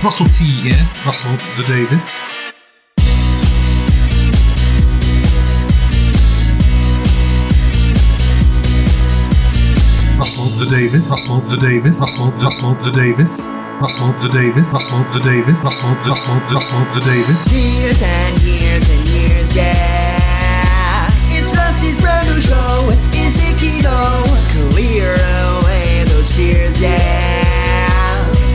Russell T here, Russell the Davies. Russell the Davies, Russell the Davies, Russell the Davies, Russell the Davies, Russell the Davies, Russell the Davies. Years and years and years, yeah. It's Rusty's brand new show. Is it keto? Clear away those fears, yeah.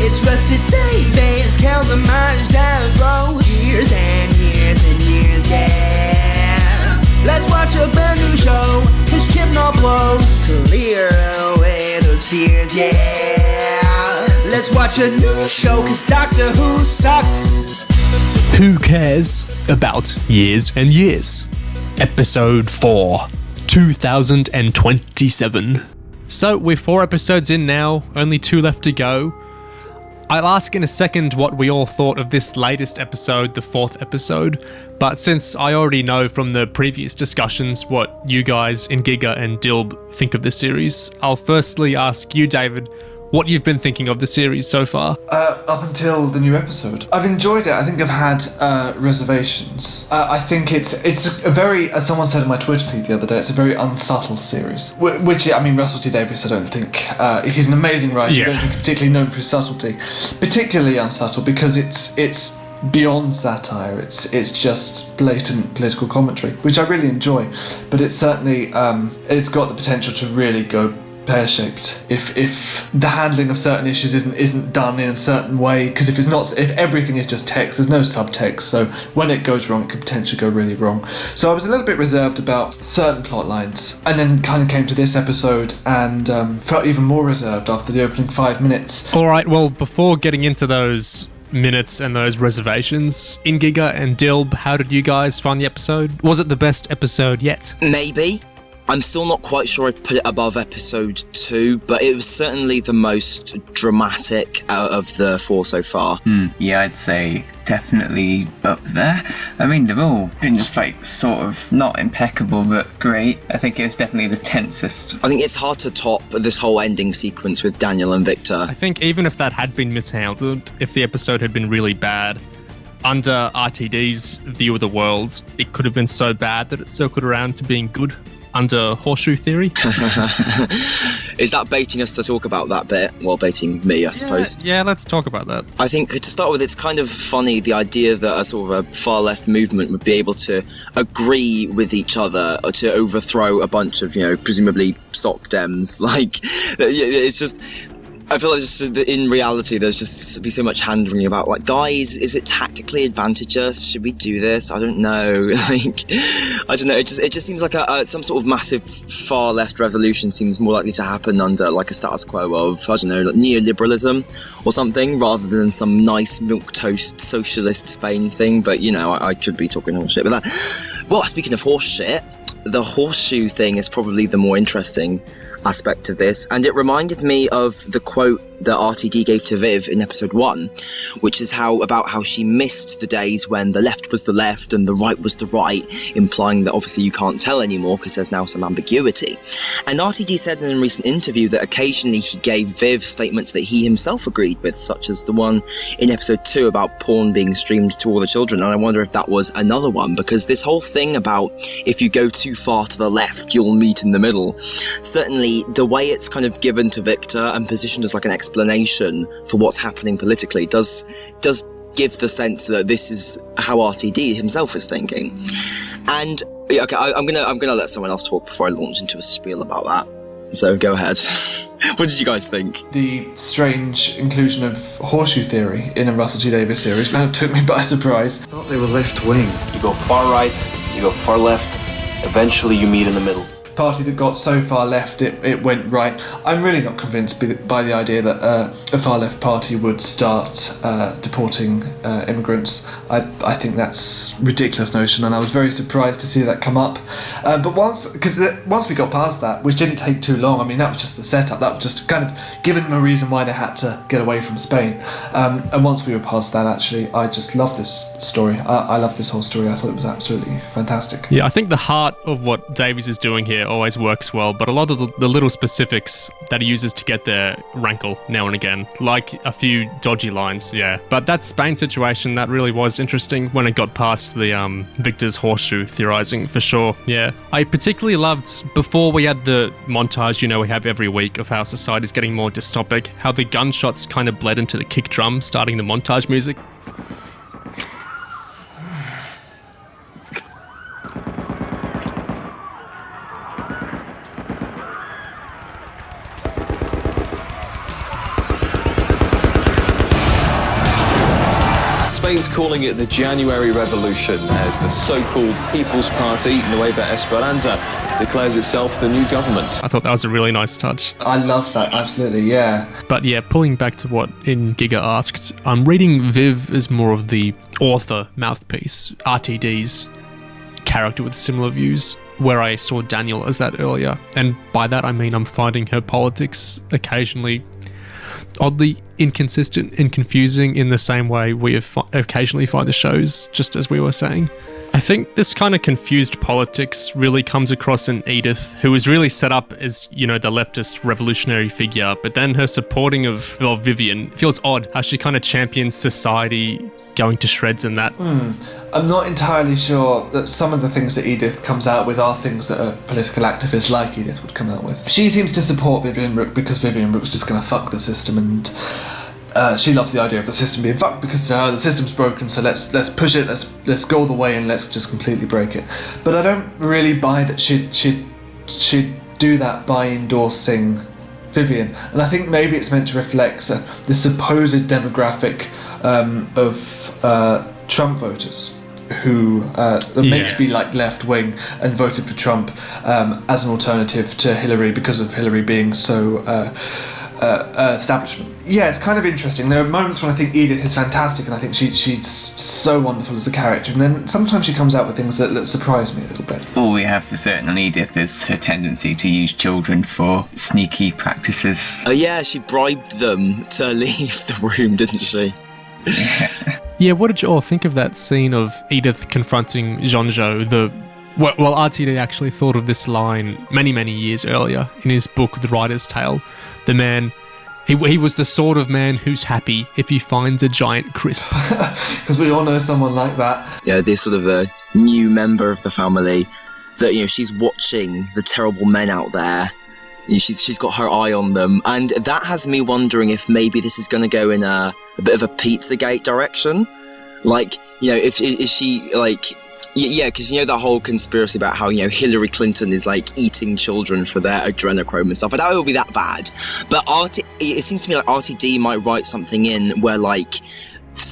It's Rusty Davies, count the miles down the road. Years and years and years, yeah. Let's watch a brand new show. His chip not blows. Clear away those fears, yeah. Let's watch a new show, cause Doctor Who sucks. Who cares about years and years? Episode 4, 2027. So we're 4 episodes in now, only 2 left to go. I'll ask in a second what we all thought of this latest episode, the 4th episode, but since I already know from the previous discussions what you guys, Ingiga and Dilb, think of the series, I'll firstly ask you, David, what you've been thinking of the series so far. Up until the new episode, I've enjoyed it. I think I've had reservations. I think it's a very, as someone said in my Twitter feed the other day, it's a very unsubtle series. Which, I mean, Russell T Davies, I don't think, he's an amazing writer. Yeah. I don't think he's particularly known for his subtlety. Particularly unsubtle because it's beyond satire. It's just blatant political commentary, which I really enjoy. But it's certainly, it's got the potential to really go pear-shaped if the handling of certain issues isn't done in a certain way, because if everything is just text, there's no subtext, so when it goes wrong it could potentially go really wrong. So I was a little bit reserved about certain plot lines, and then kind of came to this episode and felt even more reserved after the opening 5 minutes. Alright, well, before getting into those minutes and those reservations, Ingiga and Dilb, how did you guys find the episode? Was it the best episode yet? Maybe. I'm still not quite sure I'd put it above episode 2, but it was certainly the most dramatic out of the 4 so far. Yeah, I'd say definitely up there. I mean, they've all been just sort of not impeccable, but great. I think it was definitely the tensest. I think it's hard to top this whole ending sequence with Daniel and Victor. I think even if that had been mishandled, if the episode had been really bad, under r.t.d's view of the world, it could have been so bad that it circled around to being good. Under horseshoe theory. Is that baiting us to talk about that bit? Well, baiting me, I suppose. Yeah, let's talk about that. I think to start with, it's kind of funny, the idea that a sort of a far left movement would be able to agree with each other to overthrow a bunch of, presumably sock dems. It's just, I feel like just in reality, there's just be so much hand-wringing about, guys, is it tactically advantageous? Should we do this? I don't know. I don't know. It just seems like some sort of massive far-left revolution seems more likely to happen under, a status quo of, I don't know, neoliberalism or something, rather than some nice milquetoast socialist Spain thing. But, I could be talking horseshit. But well, speaking of horseshit, the horseshoe thing is probably the more interesting aspect of this, and it reminded me of the quote that r.t.d gave to Viv in episode 1, which is about how she missed the days when the left was the left and the right was the right, implying that obviously you can't tell anymore because there's now some ambiguity. And r.t.d said in a recent interview that occasionally he gave Viv statements that he himself agreed with, such as the one in episode 2 about porn being streamed to all the children, and I wonder if that was another one, because this whole thing about if you go too far to the left you'll meet in the middle, certainly the way it's kind of given to Victor and positioned as an explanation for what's happening politically does give the sense that this is how r.t.d himself is thinking. And okay, I'm gonna let someone else talk before I launch into a spiel about that. So go ahead. What did you guys think? The strange inclusion of horseshoe theory in a Russell T Davies series kind of took me by surprise. I thought they were left wing. You go far right, you go far left, eventually you meet in the middle. Party that got so far left it went right. I'm really not convinced by the idea that a far left party would start deporting immigrants. I think that's a ridiculous notion, and I was very surprised to see that come up. But once we got past that, which didn't take too long, I mean, that was just the setup. That was just kind of giving them a reason why they had to get away from Spain. And once we were past that, actually, I just love this story. I love this whole story. I thought it was absolutely fantastic. Yeah, I think the heart of what Davies is doing here, always works well, but a lot of the little specifics that he uses to get there rankle now and again, like a few dodgy lines, yeah. But that Spain situation, that really was interesting when it got past the Victor's horseshoe theorizing, for sure, yeah. I particularly loved, before we had the montage, we have every week, of how society's getting more dystopic, how the gunshots kind of bled into the kick drum, starting the montage music. Spain's calling it the January Revolution as the so-called People's Party, Nueva Esperanza, declares itself the new government. I thought that was a really nice touch. I love that, absolutely, yeah. But yeah, pulling back to what Ingiga asked, I'm reading Viv as more of the author mouthpiece, r.t.d's character with similar views, where I saw Daniel as that earlier. And by that I mean I'm finding her politics occasionally oddly inconsistent and confusing in the same way we occasionally find the shows, just as we were saying. I think this kind of confused politics really comes across in Edith, who is really set up as, the leftist revolutionary figure, but then her supporting of Vivian feels odd, how she kind of champions society going to shreds in that. I'm not entirely sure that some of the things that Edith comes out with are things that a political activist like Edith would come out with. She seems to support Vivian Rook because Vivian Rook's just going to fuck the system, and she loves the idea of the system being fucked because the system's broken, so let's push it, let's go all the way and let's just completely break it. But I don't really buy that she'd do that by endorsing Vivian, and I think maybe it's meant to reflect the supposed demographic of Trump voters who are meant to be like left-wing and voted for Trump as an alternative to Hillary because of Hillary being so establishment. Yeah, it's kind of interesting. There are moments when I think Edith is fantastic and I think she's so wonderful as a character, and then sometimes she comes out with things that surprise me a little bit. All we have for certain on Edith is her tendency to use children for sneaky practices. Oh yeah, she bribed them to leave the room, didn't she? Yeah, what did you all think of that scene of Edith confronting Jean-Jo? Well, r.t.d actually thought of this line many, many years earlier in his book, The Writer's Tale. The man, he was the sort of man who's happy if he finds a giant crisp. Because we all know someone like that. Yeah, this sort of a new member of the family that, she's watching the terrible men out there. She's got her eye on them, and that has me wondering if maybe this is going to go in a bit of a Pizzagate direction. Like, is she like... Yeah, because that whole conspiracy about how, Hillary Clinton is, eating children for their adrenochrome and stuff. I doubt it will be that bad. But it seems to me like r.t.d might write something in where,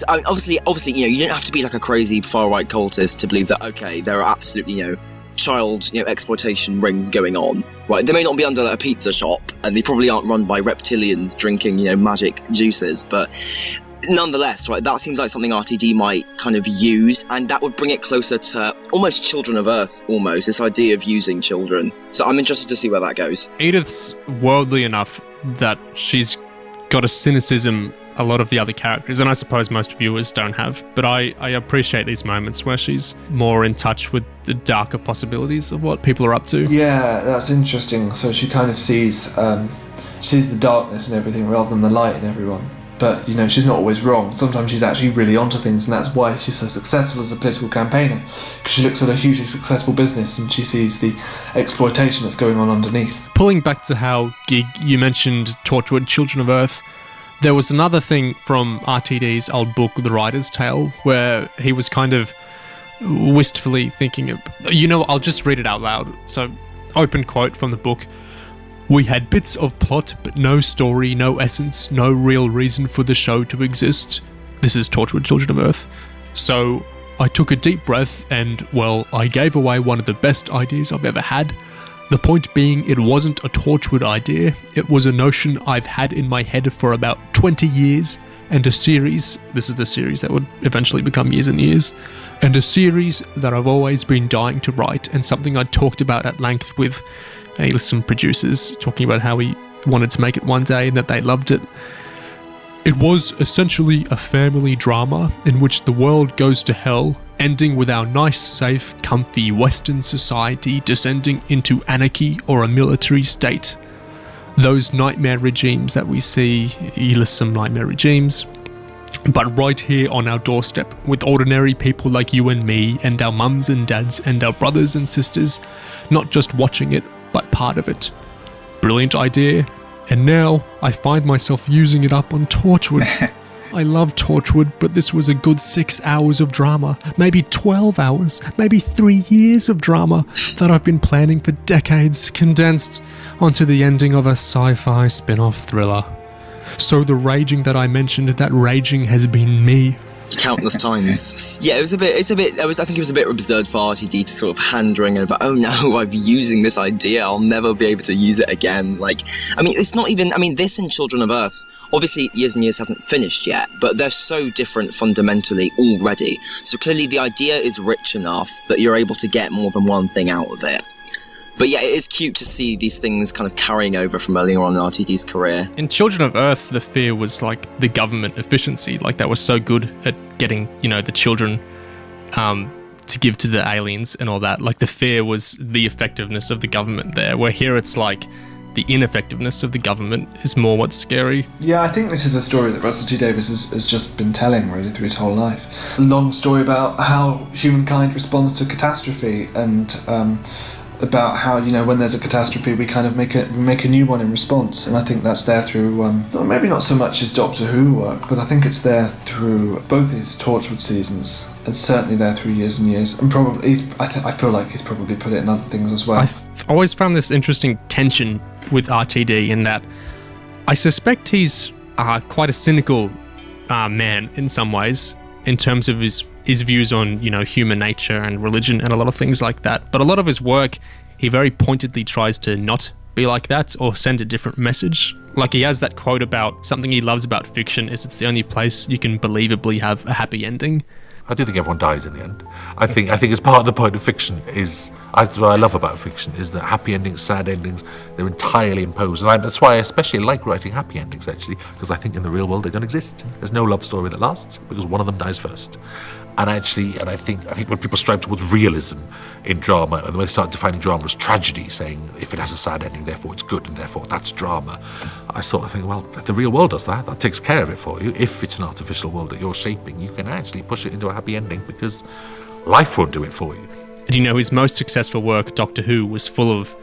obviously, you don't have to be a crazy far-right cultist to believe that, okay, there are absolutely, child, exploitation rings going on. Right, they may not be under a pizza shop, and they probably aren't run by reptilians drinking, magic juices, but... Nonetheless, right, that seems like something r.t.d might kind of use, and that would bring it closer to almost Children of Earth, almost, this idea of using children. So I'm interested to see where that goes. Edith's worldly enough that she's got a cynicism a lot of the other characters, and I suppose most viewers don't have, but I appreciate these moments where she's more in touch with the darker possibilities of what people are up to. Yeah, that's interesting. So she kind of sees the darkness and everything rather than the light in everyone. But, she's not always wrong. Sometimes she's actually really onto things, and that's why she's so successful as a political campaigner. Because she looks at a hugely successful business and she sees the exploitation that's going on underneath. Pulling back to how, Gig, you mentioned Torchwood, Children of Earth, there was another thing from r.t.d's old book, The Writer's Tale, where he was kind of wistfully thinking of... I'll just read it out loud. So, open quote from the book. "We had bits of plot, but no story, no essence, no real reason for the show to exist." This is Torchwood, Children of Earth. "So I took a deep breath and, I gave away one of the best ideas I've ever had. The point being, it wasn't a Torchwood idea. It was a notion I've had in my head for about 20 years, and a series," this is the series that would eventually become Years and Years, "and a series that I've always been dying to write, and something I talked about at length with," and he lists some producers talking about how he wanted to make it one day and that they loved it. "It was essentially a family drama in which the world goes to hell ending with our nice, safe, comfy Western society descending into anarchy or a military state. Those nightmare regimes that we see, you list some nightmare regimes, but right here on our doorstep, with ordinary people like you and me, and our mums and dads, and our brothers and sisters, not just watching it, but part of it. Brilliant idea, and now I find myself using it up on Torchwood. I love Torchwood, but this was a good 6 hours of drama, maybe 12 hours, maybe 3 years of drama that I've been planning for decades, condensed onto the ending of a sci-fi spin-off thriller. So the raging that I mentioned, that raging has been me. Countless times. Yeah, I think it was a bit absurd for r.t.d to sort of hand-wring over, oh no, I'm using this idea, I'll never be able to use it again. It's not even, this and Children of Earth, obviously Years and Years hasn't finished yet, but they're so different fundamentally already. So clearly the idea is rich enough that you're able to get more than one thing out of it. But yeah, it is cute to see these things kind of carrying over from earlier on in r.t.d's career. In Children of Earth, the fear was the government efficiency. That was so good at getting, the children to give to the aliens and all that. The fear was the effectiveness of the government there, where here it's the ineffectiveness of the government is more what's scary. Yeah, I think this is a story that Russell T Davies has just been telling really through his whole life. A long story about how humankind responds to catastrophe and about how, when there's a catastrophe we kind of make a new one in response, and I think that's there through maybe not so much his Doctor Who work, but I think it's there through both his Torchwood seasons, and certainly there through Years and Years, and probably I feel like he's probably put it in other things as well. I've always found this interesting tension with r.t.d in that I suspect he's quite a cynical man in some ways, in terms of his views on, human nature and religion and a lot of things like that. But a lot of his work, he very pointedly tries to not be like that or send a different message. He has that quote about something he loves about fiction is it's the only place you can believably have a happy ending. I do think everyone dies in the end. I think it's part of the point of fiction that's what I love about fiction, is that happy endings, sad endings, they're entirely imposed. And that's why I especially like writing happy endings, actually, because I think in the real world they don't exist. There's no love story that lasts, because one of them dies first. And I think when people strive towards realism in drama, and when they start defining drama as tragedy, saying if it has a sad ending, therefore it's good, and therefore that's drama, I sort of think, well, the real world does that. That takes care of it for you. If it's an artificial world that you're shaping, you can actually push it into a happy ending, because life won't do it for you. And his most successful work, Doctor Who, was full of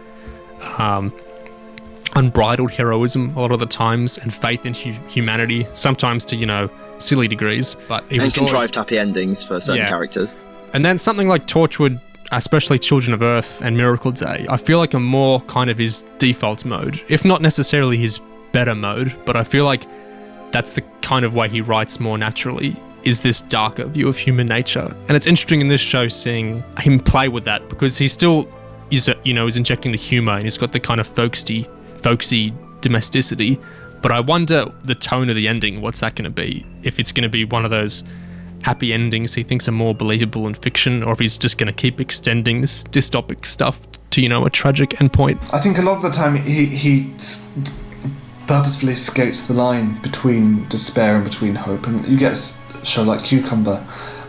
unbridled heroism a lot of the times, and faith in humanity, sometimes to, silly degrees. But it was contrived happy endings for certain characters. And then something like Torchwood, especially Children of Earth and Miracle Day, I feel like are more kind of his default mode, if not necessarily his better mode, but I feel like that's the kind of way he writes more naturally, is this darker view of human nature. And it's interesting in this show seeing him play with that, because he still is, is injecting the humour, and he's got the kind of folksy domesticity. But I wonder the tone of the ending, what's that going to be? If it's going to be one of those happy endings he thinks are more believable in fiction, or if he's just going to keep extending this dystopic stuff to, a tragic endpoint. I think a lot of the time he purposefully skates the line between despair and between hope, and you get a show like Cucumber,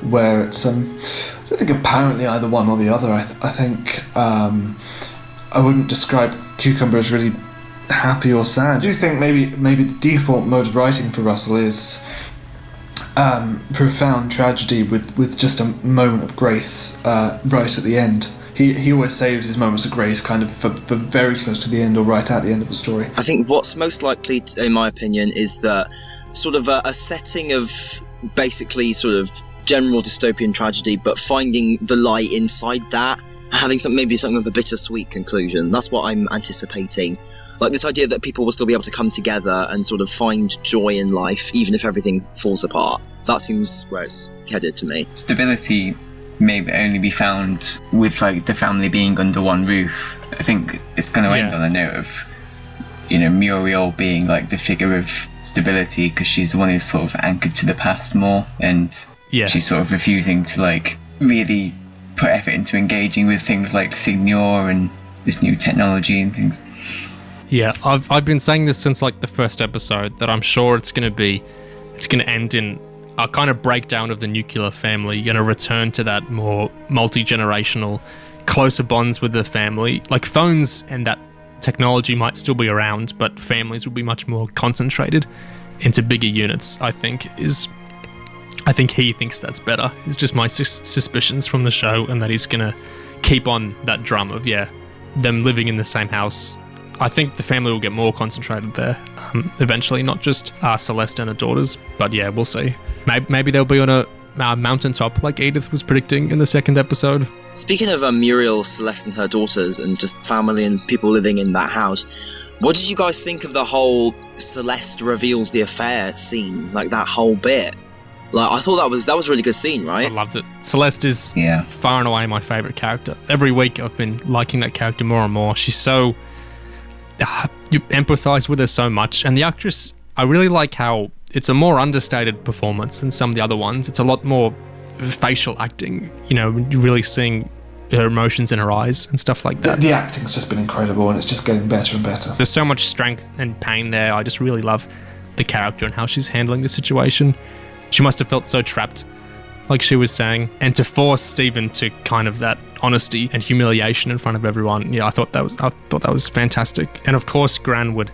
where it's I don't think apparently either one or the other. I think I wouldn't describe Cucumber as really happy or sad. I do think maybe the default mode of writing for Russell is profound tragedy with just a moment of grace right at the end. He always saves his moments of grace kind of for very close to the end or right at the end of the story. I think what's most likely, in my opinion, is that sort of a setting of basically sort of general dystopian tragedy, but finding the light inside that, having maybe something of a bittersweet conclusion. That's what I'm anticipating. This idea that people will still be able to come together and sort of find joy in life, even if everything falls apart. That seems where it's headed to me. Stability may only be found with the family being under one roof. I think it's going to end on a note of, Muriel being the figure of stability, because she's the one who's sort of anchored to the past more, and she's sort of refusing to really put effort into engaging with things like Signor and this new technology and things. Yeah, I've been saying this since the first episode, that I'm sure it's going to end in a kind of breakdown of the nuclear family and a return to that more multi-generational, closer bonds with the family. Like phones and that technology might still be around, but families will be much more concentrated into bigger units, I think he thinks that's better. It's just my suspicions from the show, and that he's going to keep on that drum of, them living in the same house. I think the family will get more concentrated there eventually, not just Celeste and her daughters, but we'll see. Maybe they'll be on a mountaintop like Edith was predicting in the second episode. Speaking of Muriel, Celeste and her daughters and just family and people living in that house, what did you guys think of the whole Celeste reveals the affair scene? Like that whole bit? Like, I thought that was a really good scene, right? I loved it. Celeste is far and away my favourite character. Every week I've been liking that character more and more. She's so... you empathise with her so much. And the actress, I really like how it's a more understated performance than some of the other ones. It's a lot more facial acting, really seeing her emotions in her eyes and stuff like that. The acting's just been incredible, and it's just getting better and better. There's so much strength and pain there. I just really love the character and how she's handling the situation. She must have felt so trapped, like she was saying, and to force Stephen to kind of that honesty and humiliation in front of everyone. I thought that was fantastic. And of course, Gran would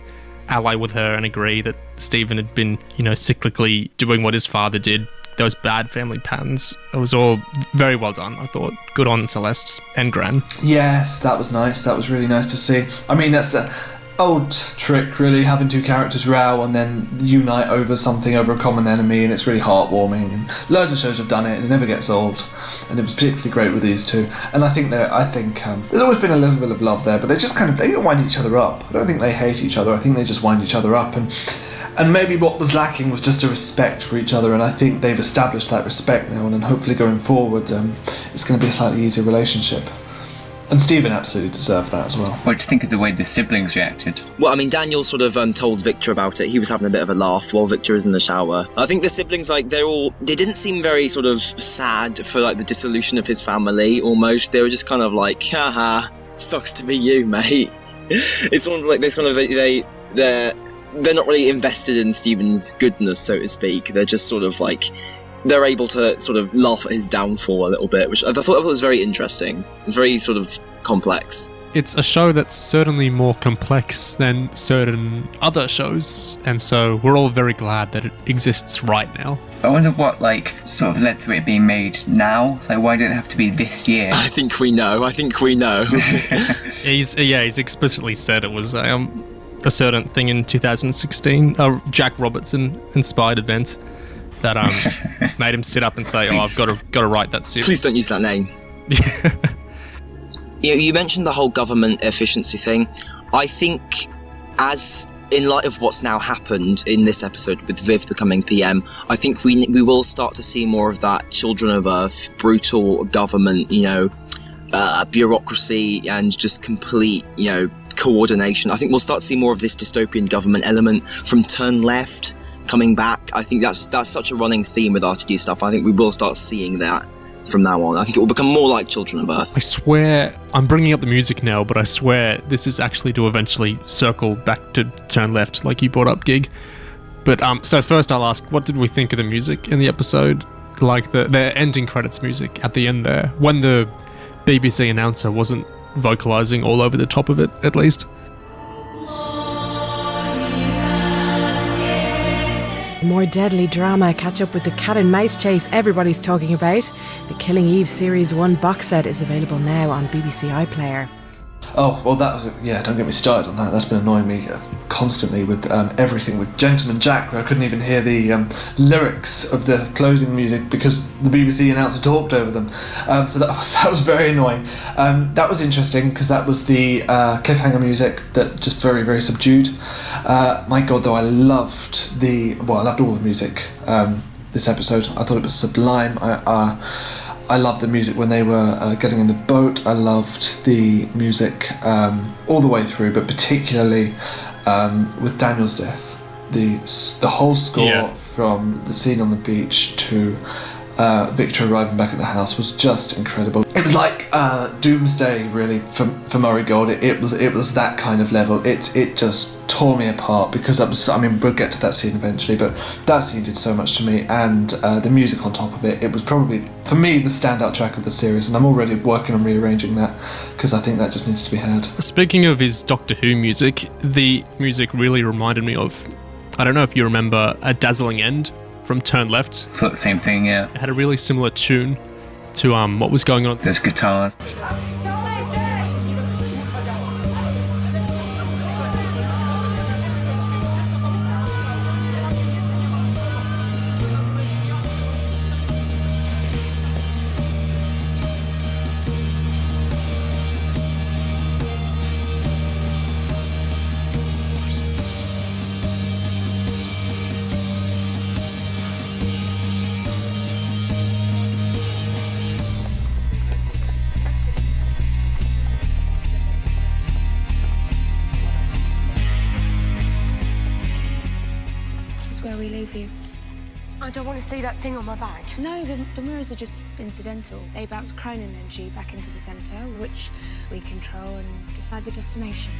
ally with her and agree that Stephen had been, cyclically doing what his father did. Those bad family patterns. It was all very well done, I thought. Good on Celeste and Gran. Yes, that was nice. That was really nice to see. I mean, that's the old trick, really, having two characters row and then unite over something, over a common enemy, and it's really heartwarming. And loads of shows have done it, and it never gets old. And it was particularly great with these two. And I think there's always been a little bit of love there, but they just they don't wind each other up. I don't think they hate each other. I think they just wind each other up. And maybe what was lacking was just a respect for each other, and I think they've established that respect now, and then hopefully going forward, it's going to be a slightly easier relationship. And Stephen absolutely deserved that as well. What do you think of the way the siblings reacted? Well, I mean, Daniel sort of told Victor about it. He was having a bit of a laugh while Victor was in the shower. I think the siblings, they didn't seem very sort of sad for, the dissolution of his family, almost. They were just kind of like, haha, sucks to be you, mate. It's sort of like they're not really invested in Stephen's goodness, so to speak. They're just sort of they're able to sort of laugh at his downfall a little bit, which I thought was very interesting. It's very sort of complex. It's a show that's certainly more complex than certain other shows, and so we're all very glad that it exists right now. I wonder what, sort of led to it being made now? Why did it have to be this year? I think we know. He's explicitly said it was a certain thing in 2016, a Jack Robertson inspired event that made him sit up and say, I've got to write that series. Please don't use that name. You mentioned the whole government efficiency thing. I think, as in light of what's now happened in this episode with Viv becoming PM, I think we will start to see more of that Children of Earth, brutal government, bureaucracy and just complete, coordination. I think we'll start to see more of this dystopian government element from Turn Left coming back. I think that's such a running theme with r.t.d stuff. I think we will start seeing that from now on. I think it will become more like Children of Earth. I swear, I'm bringing up the music now, but I swear this is actually to eventually circle back to Turn Left, like you brought up, Gig. But so first I'll ask, what did we think of the music in the episode? Like the ending credits music at the end there, when the BBC announcer wasn't vocalizing all over the top of it, at least. More deadly drama. Catch up with the cat and mouse chase everybody's talking about. The Killing Eve Series 1 box set is available now on BBC iPlayer. Oh, well, don't get me started on that. That's been annoying me constantly with everything with Gentleman Jack, where I couldn't even hear the lyrics of the closing music because the BBC announcer talked over them. So that was very annoying. That was interesting because that was the cliffhanger music that just very, very subdued. My God, though, I loved all the music this episode. I thought it was sublime. I loved the music when they were getting in the boat. I loved the music all the way through, but particularly with Daniel's death. The whole score from the scene on the beach to Victor arriving back at the house was just incredible. It was like Doomsday, really, for Murray Gold. It was that kind of level. It just tore me apart because we'll get to that scene eventually, but that scene did so much to me, and the music on top of it. It was probably, for me, the standout track of the series, and I'm already working on rearranging that because I think that just needs to be had. Speaking of his Doctor Who music, the music really reminded me of, I don't know if you remember, A Dazzling End from Turn Left. Same thing, yeah. It had a really similar tune to what was going on. There's guitars. Where we leave you. I don't want to see that thing on my back. No, the mirrors are just incidental. They bounce Cronin energy back into the centre, which we control and decide the destination.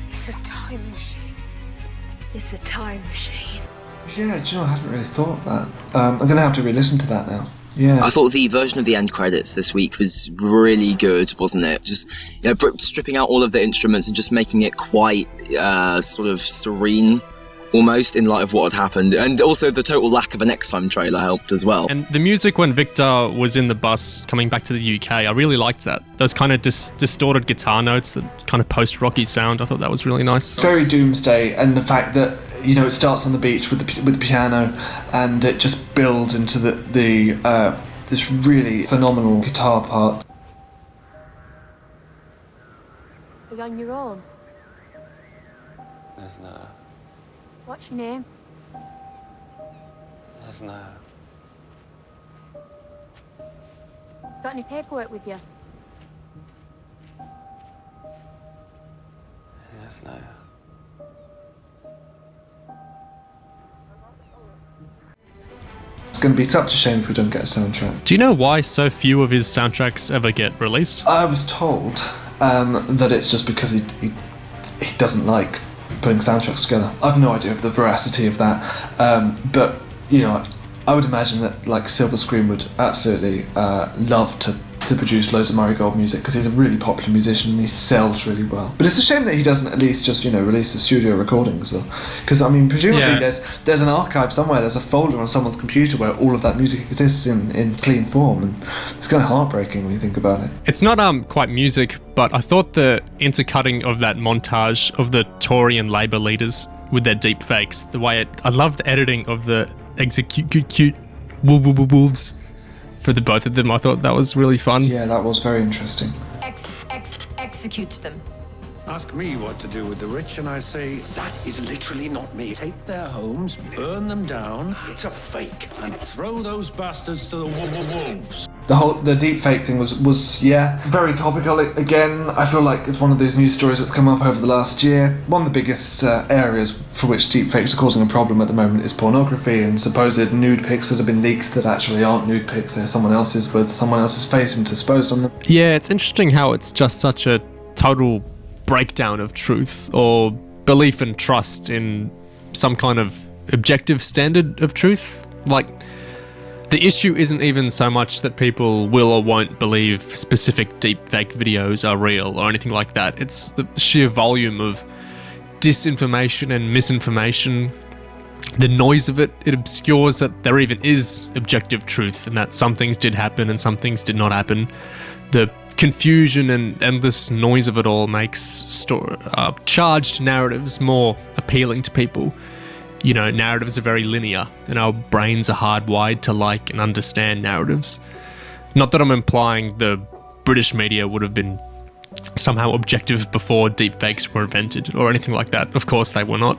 It's a time machine. It's a time machine. Yeah, do you know, I hadn't really thought of that. I'm going to have to re-listen to that now. Yeah. I thought the version of the end credits this week was really good, wasn't it? Just, stripping out all of the instruments and just making it quite sort of serene, almost, in light of what had happened. And also the total lack of a Next Time trailer helped as well. And the music when Victor was in the bus coming back to the UK, I really liked that. Those kind of distorted guitar notes, that kind of post-rocky sound, I thought that was really nice. Very Doomsday, and the fact that, it starts on the beach with the piano, and it just builds into this really phenomenal guitar part. Are you on your own? There's no... What's your name? There's no... Got any paperwork with you? There's no... It's going to be such a shame if we don't get a soundtrack. Do you know why so few of his soundtracks ever get released? I was told that it's just because he doesn't like putting soundtracks together. I have no idea of the veracity of that, but I would imagine that like Silver Screen would absolutely love to produce loads of Murray Gold music because he's a really popular musician and he sells really well. But it's a shame that he doesn't at least just release the studio recordings, because presumably there's an archive somewhere, there's a folder on someone's computer where all of that music exists in clean form, and it's kind of heartbreaking when you think about it. It's not quite music, but I thought the intercutting of that montage of the Tory and Labour leaders with their deep fakes, the way I love the editing of the execute wolves for the both of them. I thought that was really fun. Yeah, that was very interesting. Execute them. Ask me what to do with the rich, and I say, that is literally not me. Take their homes, burn them down, it's a fake, and throw those bastards to the wolves. The deep fake thing was very topical. Again, I feel like it's one of those news stories that's come up over the last year. One of the biggest areas for which deep fakes are causing a problem at the moment is pornography and supposed nude pics that have been leaked that actually aren't nude pics. They're someone else's with someone else's face interposed on them. Yeah, it's interesting how it's just such a total breakdown of truth or belief and trust in some kind of objective standard of truth. Like, the issue isn't even so much that people will or won't believe specific deepfake videos are real or anything like that. It's the sheer volume of disinformation and misinformation. The noise of it obscures that there even is objective truth and that some things did happen and some things did not happen. The confusion and endless noise of it all makes charged narratives more appealing to people. Narratives are very linear, and our brains are hardwired to like and understand narratives. Not that I'm implying the British media would have been somehow objective before deepfakes were invented or anything like that. Of course they were not.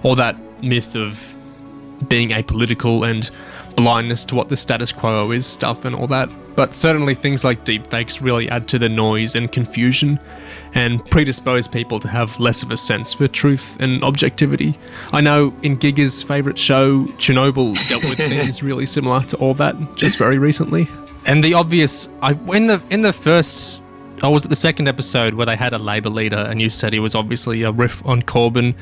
Or that myth of being apolitical and blindness to what the status quo is stuff and all that. But certainly things like deepfakes really add to the noise and confusion and predispose people to have less of a sense for truth and objectivity. I know Ingiga's favourite show, Chernobyl, dealt with things really similar to all that just very recently. And the obvious, in the first, was it the second episode where they had a Labour leader and you said he was obviously a riff on Corbyn?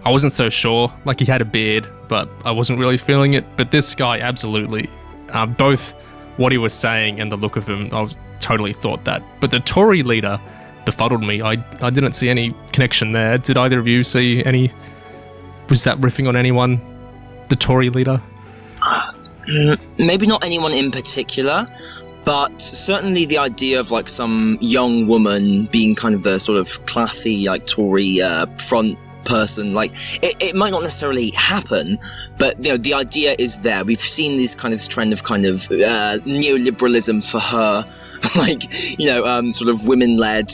I wasn't so sure. Like, he had a beard, but I wasn't really feeling it. But this guy, absolutely. Both what he was saying and the look of him, I totally thought that. But the Tory leader befuddled me. I didn't see any connection there. Did either of you see any? Was that riffing on anyone? The Tory leader? Maybe not anyone in particular, but certainly the idea of like some young woman being kind of the sort of classy like Tory front person, like it might not necessarily happen, but you know, the idea is there. We've seen this kind of trend of neoliberalism for her, like, you know, sort of women-led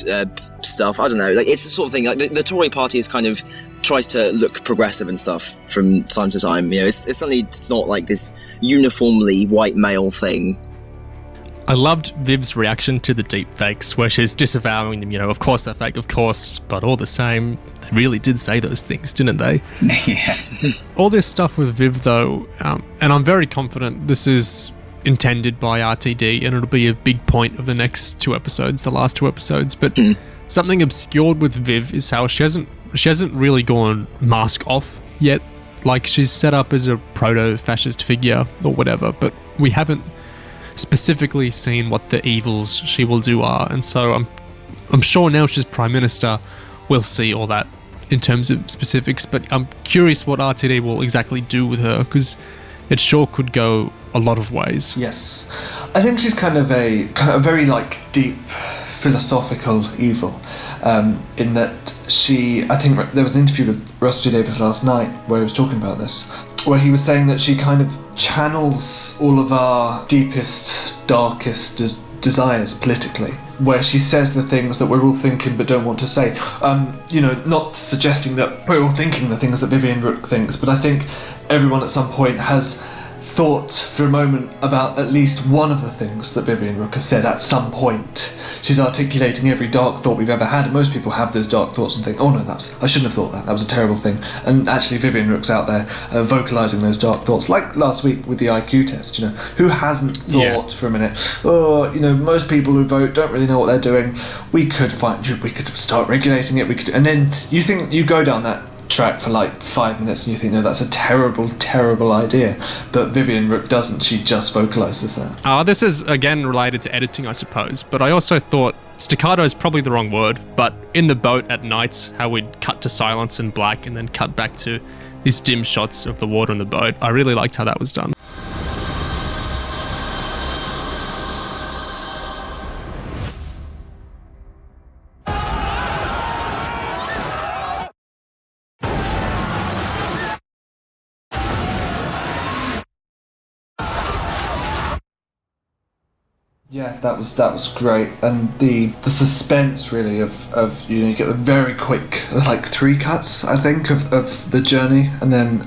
stuff. I don't know, like it's the sort of thing, like the Tory party is kind of tries to look progressive and stuff from time to time. You know, it's certainly not like this uniformly white male thing. I loved Viv's reaction to the deepfakes, where she's disavowing them, you know, of course they're fake, of course, but all the same, they really did say those things, didn't they? Yeah. All this stuff with Viv, though, and I'm very confident this is intended by r.t.d, and it'll be a big point of the next two episodes, the last two episodes, but something obscured with Viv is how she hasn't really gone mask off yet. Like, she's set up as a proto-fascist figure or whatever, but we haven't specifically seen what the evils she will do are, and so I'm sure now she's Prime Minister, we'll see all that in terms of specifics, but I'm curious what r.t.d will exactly do with her, because it sure could go a lot of ways. Yes. I think she's kind of a very like deep philosophical evil, in that I think there was an interview with Russell T Davies last night where he was talking about this, where he was saying that she kind of channels all of our deepest, darkest desires politically, where she says the things that we're all thinking but don't want to say. You know, not suggesting that we're all thinking the things that Vivian Rook thinks, but I think everyone at some point has thought for a moment about at least one of the things that Vivian Rook has said at some point. She's articulating every dark thought we've ever had, and most people have those dark thoughts and think, oh no, I shouldn't have thought that was a terrible thing. And actually Vivian Rook's out there vocalising those dark thoughts, like last week with the IQ test, you know. Who hasn't thought for a minute, oh, you know, most people who vote don't really know what they're doing, we could start regulating it, and then you go down that track for like 5 minutes and you think, no, that's a terrible, terrible idea. But Vivian Rook doesn't, she just vocalises that. This is again related to editing, I suppose, but I also thought staccato is probably the wrong word, but in the boat at night, how we'd cut to silence and black and then cut back to these dim shots of the water in the boat, I really liked how that was done. Yeah, that was great, and the suspense really of you know, you get the very quick like 3 cuts I think of the journey, and then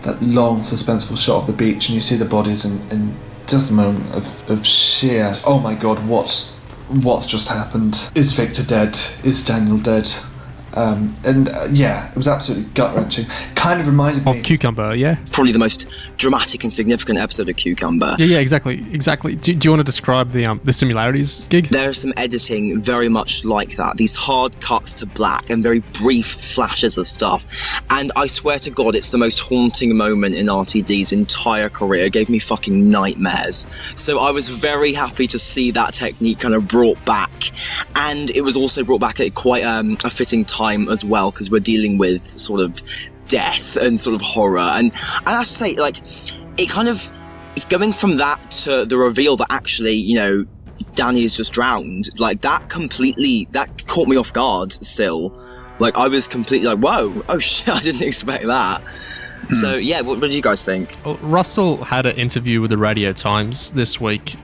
that long suspenseful shot of the beach, and you see the bodies in just a moment of sheer, oh my god, what's just happened? Is Victor dead? Is Daniel dead? Yeah, it was absolutely gut-wrenching. Kind of reminded me of Cucumber, yeah? Probably the most dramatic and significant episode of Cucumber. Yeah, exactly. Do you want to describe the similarities, Gig? There's some editing very much like that. These hard cuts to black and very brief flashes of stuff. And I swear to God, it's the most haunting moment in r.t.d's entire career. It gave me fucking nightmares. So I was very happy to see that technique kind of brought back. And it was also brought back at quite a fitting time as well, because we're dealing with sort of death and sort of horror, and I have to say, like, it kind of, it's going from that to the reveal that actually, you know, Danny is just drowned, like that caught me off guard still. Like, I was completely like, whoa, oh shit, I didn't expect that. So yeah, what did you guys think? Well, Russell had an interview with the Radio Times this week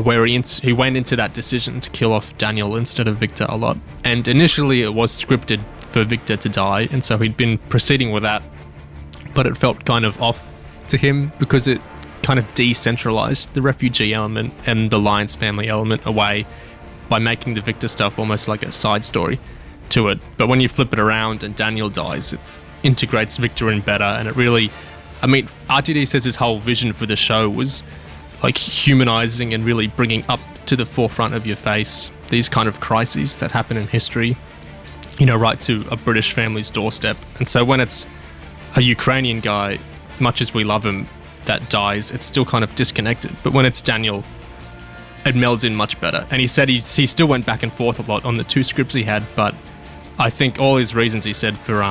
where he went into that decision to kill off Daniel instead of Victor a lot. And initially it was scripted for Victor to die, and so he'd been proceeding with that, but it felt kind of off. to him because it kind of decentralized the refugee element and the Lyons family element away by making the Victor stuff almost like a side story to it. But when you flip it around and Daniel dies, it integrates Victor in better, and it really, I mean, r.t.d says his whole vision for the show was like humanizing and really bringing up to the forefront of your face these kind of crises that happen in history, you know, right to a British family's doorstep. And so when it's a Ukrainian guy, much as we love him, that dies, it's still kind of disconnected. But when it's Daniel, it melds in much better. And he said he still went back and forth a lot on the two scripts he had, but I think all his reasons he said for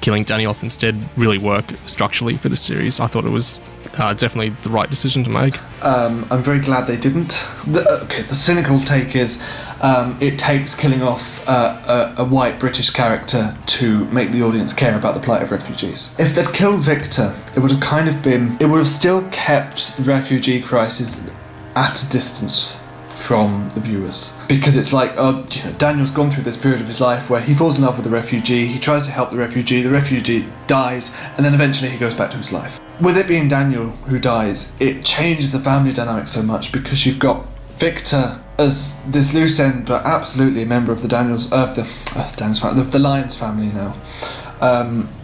killing Daniel off instead really work structurally for the series. I thought it was definitely the right decision to make. I'm very glad they didn't. The cynical take is it takes killing off a white British character to make the audience care about the plight of refugees. If they'd killed Victor, it would have still kept the refugee crisis at a distance from the viewers, because it's like, Daniel's gone through this period of his life where he falls in love with the refugee, he tries to help the refugee dies, and then eventually he goes back to his life. With it being Daniel who dies, it changes the family dynamic so much, because you've got Victor as this loose end, but absolutely a member of the Lyons family now,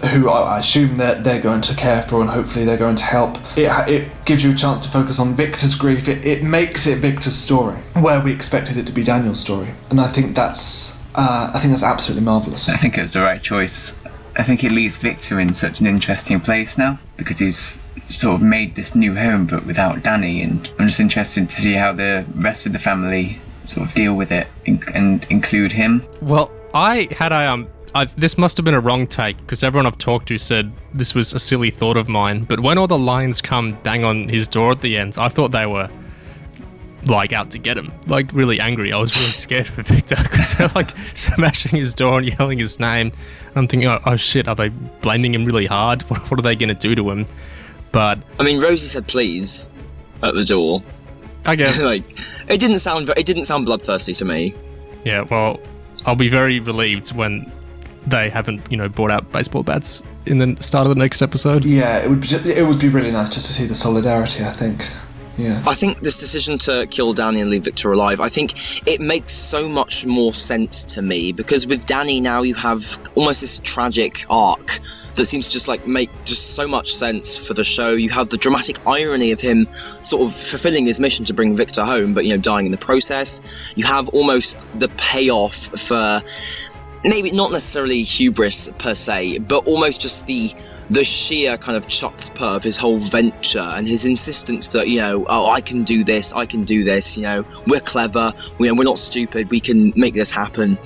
who I assume that they're going to care for, and hopefully they're going to help. It gives you a chance to focus on Victor's grief. It makes it Victor's story, where we expected it to be Daniel's story, and I think that's absolutely marvellous. I think it was the right choice. I think it leaves Victor in such an interesting place now, because he's sort of made this new home but without Danny, and I'm just interested to see how the rest of the family sort of deal with it and include him. Well, I had this must have been a wrong take, because everyone I've talked to said this was a silly thought of mine, but when all the Lions come bang on his door at the end, I thought they were like out to get him, like really angry. I was really scared for Victor because they're like smashing his door and yelling his name. And I'm thinking, oh shit, are they blaming him really hard? What are they going to do to him? But I mean, Rosie said please at the door. I guess like it didn't sound bloodthirsty to me. Yeah, well, I'll be very relieved when they haven't, brought out baseball bats in the start of the next episode. Yeah, it would be really nice just to see the solidarity, I think. Yeah. I think this decision to kill Danny and leave Victor alive, I think it makes so much more sense to me, because with Danny now you have almost this tragic arc that seems to just make just so much sense for the show. You have the dramatic irony of him sort of fulfilling his mission to bring Victor home, but dying in the process. You have almost the payoff for maybe not necessarily hubris per se, but almost just the sheer kind of chutzpah of his whole venture and his insistence that, I can do this, we're clever, we're not stupid, we can make this happen.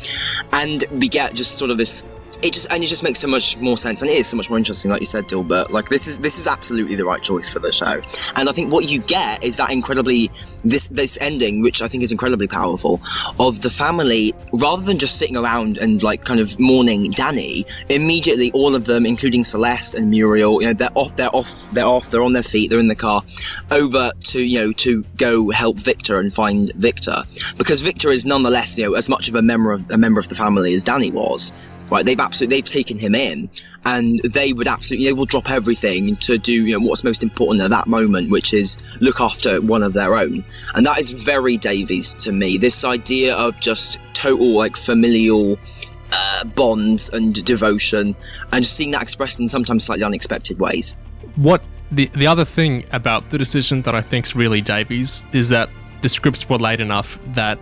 And we get just sort of this, it just makes so much more sense, and it is so much more interesting, like you said, Dilbert. This is absolutely the right choice for the show. And I think what you get is that this ending, which I think is incredibly powerful, of the family, rather than just sitting around and kind of mourning Danny, immediately all of them, including Celeste and Muriel, they're on their feet, they're in the car, over to go help Victor and find Victor, because Victor is nonetheless, as much of a member of the family as Danny was. Right, they've taken him in, and they will drop everything to do what's most important at that moment, which is look after one of their own. And that is very Davies to me. This idea of just total familial bonds and devotion, and just seeing that expressed in sometimes slightly unexpected ways. What the other thing about the decision that I think's really Davies is that the scripts were late enough that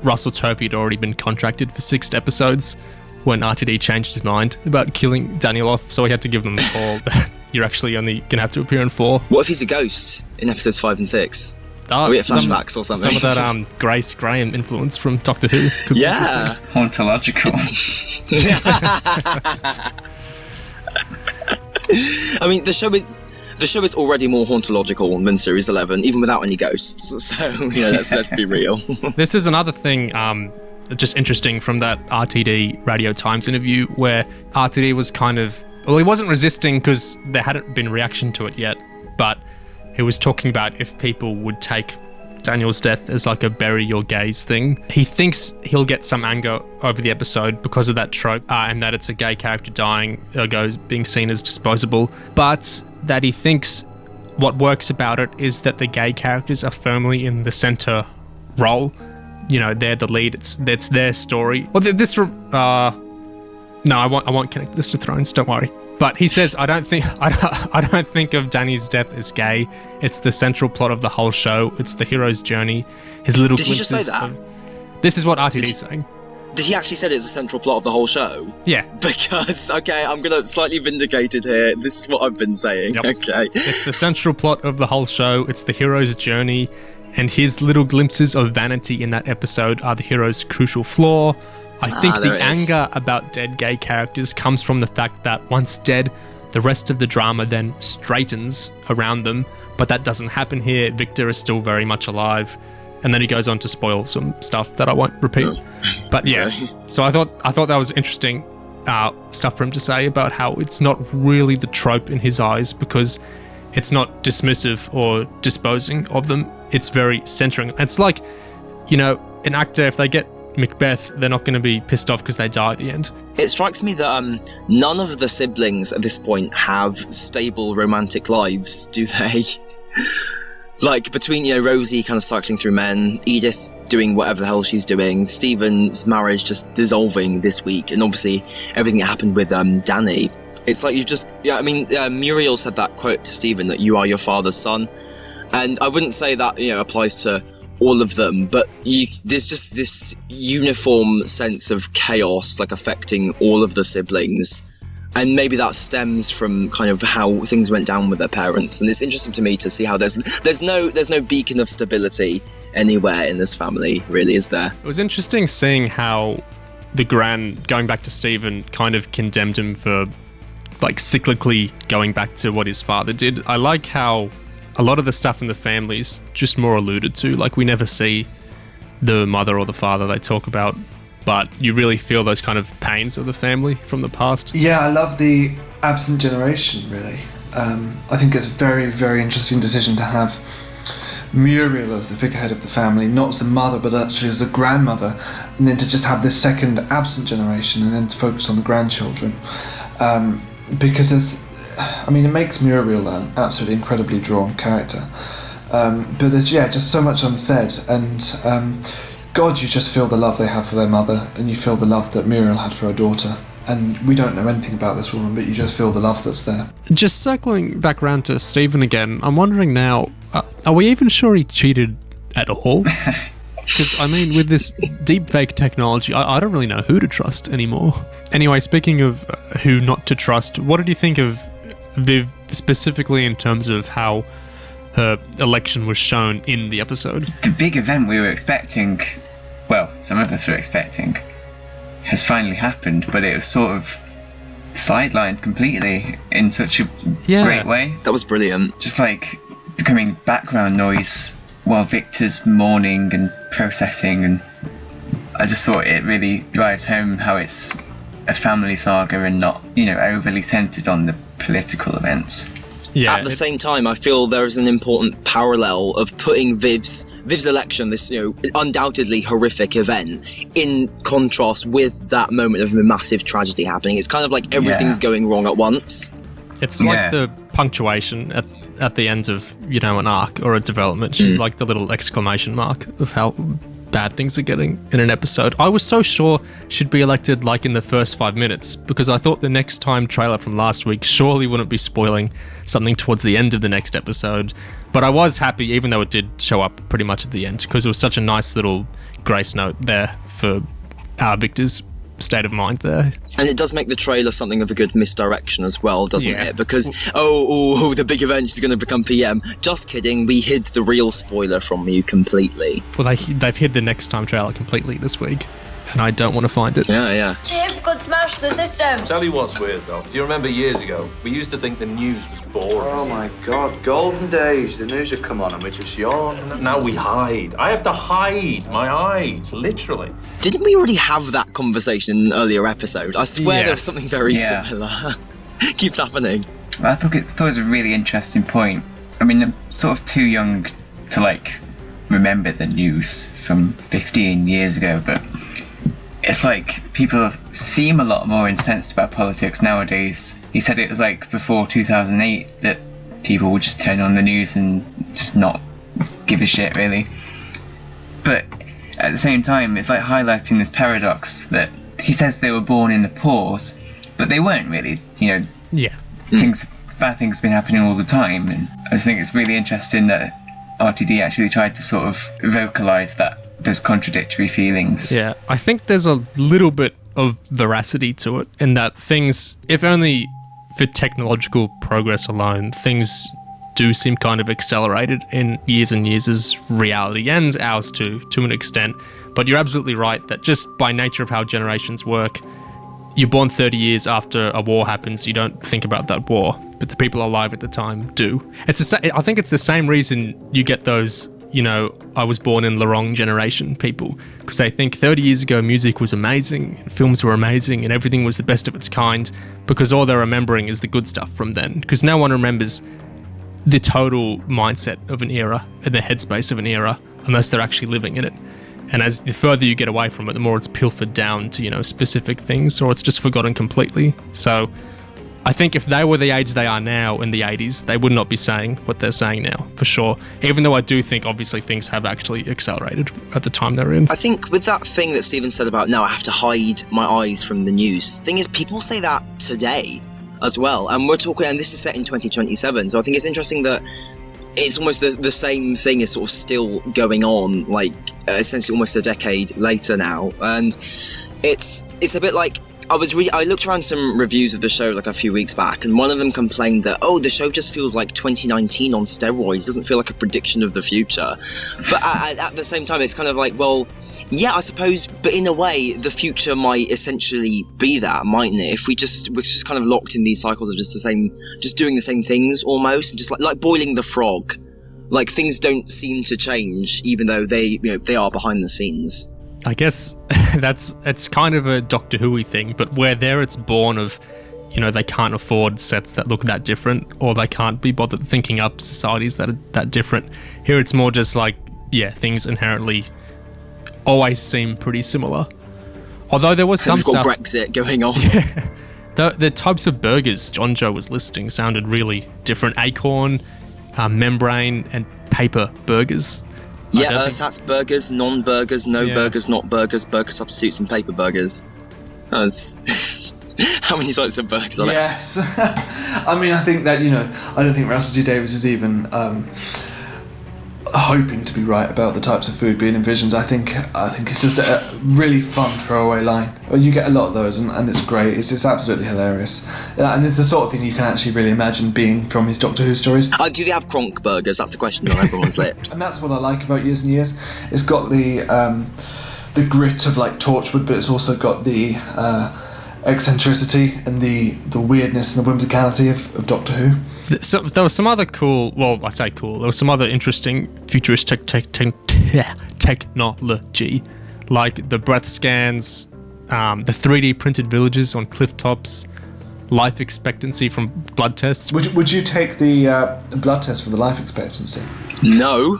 Russell Tovey had already been contracted for 6 episodes. When r.t.d changed his mind about killing Daniel off, so he had to give them the call that you're actually only going to have to appear in 4. What if he's a ghost in episodes 5 and 6? We get flashbacks or something. Some of that Grace Graham influence from Doctor Who. Yeah. Hauntological. I mean, the show is already more hauntological than Series 11, even without any ghosts. So, let's be real. This is another thing just interesting from that r.t.d Radio Times interview, where r.t.d was kind of, he wasn't resisting because there hadn't been reaction to it yet, but he was talking about if people would take Daniel's death as a bury your gays thing. He thinks he'll get some anger over the episode because of that trope, and that it's a gay character dying, being seen as disposable, but that he thinks what works about it is that the gay characters are firmly in the center role. You know, they're the lead. It's their story. Well, no, I won't connect this to Thrones. Don't worry. But he says, I don't think of Dany's death as gay. It's the central plot of the whole show. It's the hero's journey. His little Did he just say glimpses that? This is what r.t.d.'s saying. Did he actually say it's the central plot of the whole show? Yeah. Because, okay, I'm going to slightly vindicated here. This is what I've been saying. Yep. Okay. It's the central plot of the whole show. It's the hero's journey. And his little glimpses of vanity in that episode are the hero's crucial flaw. I think the anger about dead gay characters comes from the fact that once dead, the rest of the drama then straightens around them. But that doesn't happen here. Victor is still very much alive. And then he goes on to spoil some stuff that I won't repeat. But yeah, so I thought that was interesting stuff for him to say about how it's not really the trope in his eyes, because it's not dismissive or disposing of them. It's very centering. It's like, you know, an actor, if they get Macbeth, they're not going to be pissed off because they die at the end. It strikes me that none of the siblings at this point have stable romantic lives, do they? Like, between, you know, Rosie kind of cycling through men, Edith doing whatever the hell she's doing, Stephen's marriage just dissolving this week, and obviously everything that happened with Dany. It's like you just... Yeah, I mean, Muriel said that quote to Stephen, that you are your father's son. And I wouldn't say that, you know, applies to all of them, but there's just this uniform sense of chaos, like, affecting all of the siblings. And maybe that stems from kind of how things went down with their parents. And it's interesting to me to see how there's no beacon of stability anywhere in this family, really, is there? It was interesting seeing how the Gran, going back to Stephen, kind of condemned him for, like, cyclically going back to what his father did. I like how a lot of the stuff in the family's just more alluded to. Like, we never see the mother or the father they talk about, but you really feel those kind of pains of the family from the past. Yeah, I love the absent generation, really. I think it's a very, very interesting decision to have Muriel as the figurehead of the family, not as the mother, but actually as the grandmother, and then to just have this second absent generation and then to focus on the grandchildren. Because it makes Muriel an absolutely incredibly drawn character. But there's, just so much unsaid, and God, you just feel the love they have for their mother, and you feel the love that Muriel had for her daughter. And we don't know anything about this woman, but you just feel the love that's there. Just circling back around to Stephen again, I'm wondering now, are we even sure he cheated at all? Because, I mean, with this deepfake technology, I don't really know who to trust anymore. Anyway, speaking of who not to trust, what did you think of Viv specifically in terms of how her election was shown in the episode? The big event we were expecting, well, some of us were expecting, has finally happened, but it was sort of sidelined completely in such a great way. That was brilliant. Just like becoming background noise while Victor's mourning and processing, and I just thought it really drives home how it's a family saga and not, overly centered on the political events. Yeah, at the same time, I feel there is an important parallel of putting Viv's election, this undoubtedly horrific event, in contrast with that moment of a massive tragedy happening. It's kind of like everything's going wrong at once. It's like the punctuation at the end of an arc or a development. She's like the little exclamation mark of how bad things are getting in an episode. I was so sure she'd be elected like in the first 5 minutes, because I thought the next time trailer from last week surely wouldn't be spoiling something towards the end of the next episode. But I was happy, even though it did show up pretty much at the end, because it was such a nice little grace note there for Victor's state of mind there. And it does make the trailer something of a good misdirection as well, doesn't it? Because, the big event is going to become PM. Just kidding, we hid the real spoiler from you completely. Well, they've hid the next time trailer completely this week, and I don't want to find it. Yeah. If could smash the system. Tell you what's weird, though. Do you remember years ago, we used to think the news was boring? Oh my God, golden days. The news would come on and we just yawn. Now we hide. I have to hide my eyes, literally. Didn't we already have that conversation in an earlier episode? I swear there was something very similar. Keeps happening. I thought it was a really interesting point. I mean, I'm sort of too young to, remember the news from 15 years ago, but it's like people seem a lot more incensed about politics nowadays. He said it was before 2008 that people will just turn on the news and just not give a shit, really. But at the same time, it's like highlighting this paradox that he says they were born in the pores, but they weren't really. You know, bad things have been happening all the time, and I just think it's really interesting that r.t.d actually tried to sort of vocalize those contradictory feelings. Yeah, I think there's a little bit of veracity to it in that things, if only for technological progress alone, things do seem kind of accelerated in years and years as reality, and ours too, to an extent. But you're absolutely right that just by nature of how generations work, you're born 30 years after a war happens, you don't think about that war, but the people alive at the time do. I think it's the same reason you get those, you know, I was born in the wrong generation people, because they think 30 years ago music was amazing, and films were amazing, and everything was the best of its kind, because all they're remembering is the good stuff from then, because no one remembers the total mindset of an era and the headspace of an era unless they're actually living in it. And as the further you get away from it, the more it's pilfered down to, you know, specific things, or it's just forgotten completely. So I think if they were the age they are now in the 80s, they would not be saying what they're saying now, for sure. Even though I do think, obviously, things have actually accelerated at the time they're in. I think with that thing that Stephen said about, now I have to hide my eyes from the news, thing is, people say that today as well. And we're talking, and this is set in 2027, so I think it's interesting that it's almost the same thing is sort of still going on, like essentially almost a decade later now. And it's a bit like, I looked around some reviews of the show like a few weeks back, and one of them complained that, the show just feels like 2019 on steroids, doesn't feel like a prediction of the future. But at the same time, it's kind of like, well, yeah, I suppose, but in a way, the future might essentially be that, mightn't it? If we're just kind of locked in these cycles of just doing the same things almost, and just like boiling the frog. Like, things don't seem to change, even though they are behind the scenes. I guess it's kind of a Doctor Who-y thing, but where there it's born of, you know, they can't afford sets that look that different, or they can't be bothered thinking up societies that are that different. Here it's more just like, yeah, things inherently always seem pretty similar. Although there was some stuff... We've got Brexit going on. The types of burgers John Joe was listing sounded really different. Acorn, membrane, and paper burgers. Yeah, Ersatz burgers, non-burgers, burgers, not burgers, burger substitutes, and paper burgers. That was... How many types of burgers are there? Yes. I mean, I think that, you know, I don't think Russell T Davies is even hoping to be right about the types of food being envisioned. I think it's just a really fun throwaway line. You get a lot of those, and it's great. It's absolutely hilarious, and it's the sort of thing you can actually really imagine being from his Doctor Who stories. Do they have Kronk burgers? That's the question on everyone's lips. And that's what I like about Years and Years. It's got the grit of like Torchwood, but it's also got the eccentricity and the weirdness and the whimsicality of Doctor Who. There was some other cool, well, I say cool, there was some other interesting futuristic technology, like the breath scans, the 3D printed villages on cliff tops, life expectancy from blood tests. Would you take the blood test for the life expectancy? No.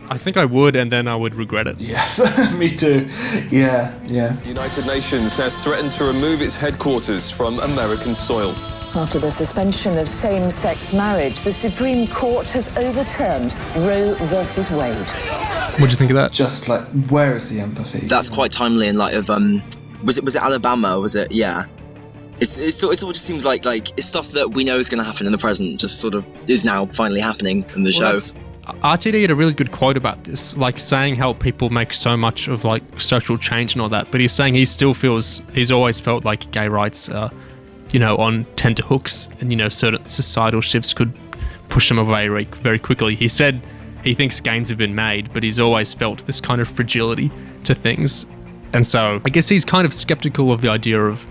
I think I would, and then I would regret it. Yes, me too. Yeah. The United Nations has threatened to remove its headquarters from American soil. After the suspension of same-sex marriage, the Supreme Court has overturned Roe versus Wade. What do you think of that? Just like, where is the empathy? That's quite timely in light of was it Alabama? Was it? Yeah. It all just seems like it's stuff that we know is going to happen in the present, just sort of is now finally happening in the show. r.t.d had a really good quote about this, like saying how people make so much of like social change and all that, but he's saying he's always felt like gay rights are, you know, on tenterhooks, and, you know, certain societal shifts could push them away very quickly. He said he thinks gains have been made, but he's always felt this kind of fragility to things. And so I guess he's kind of skeptical of the idea of,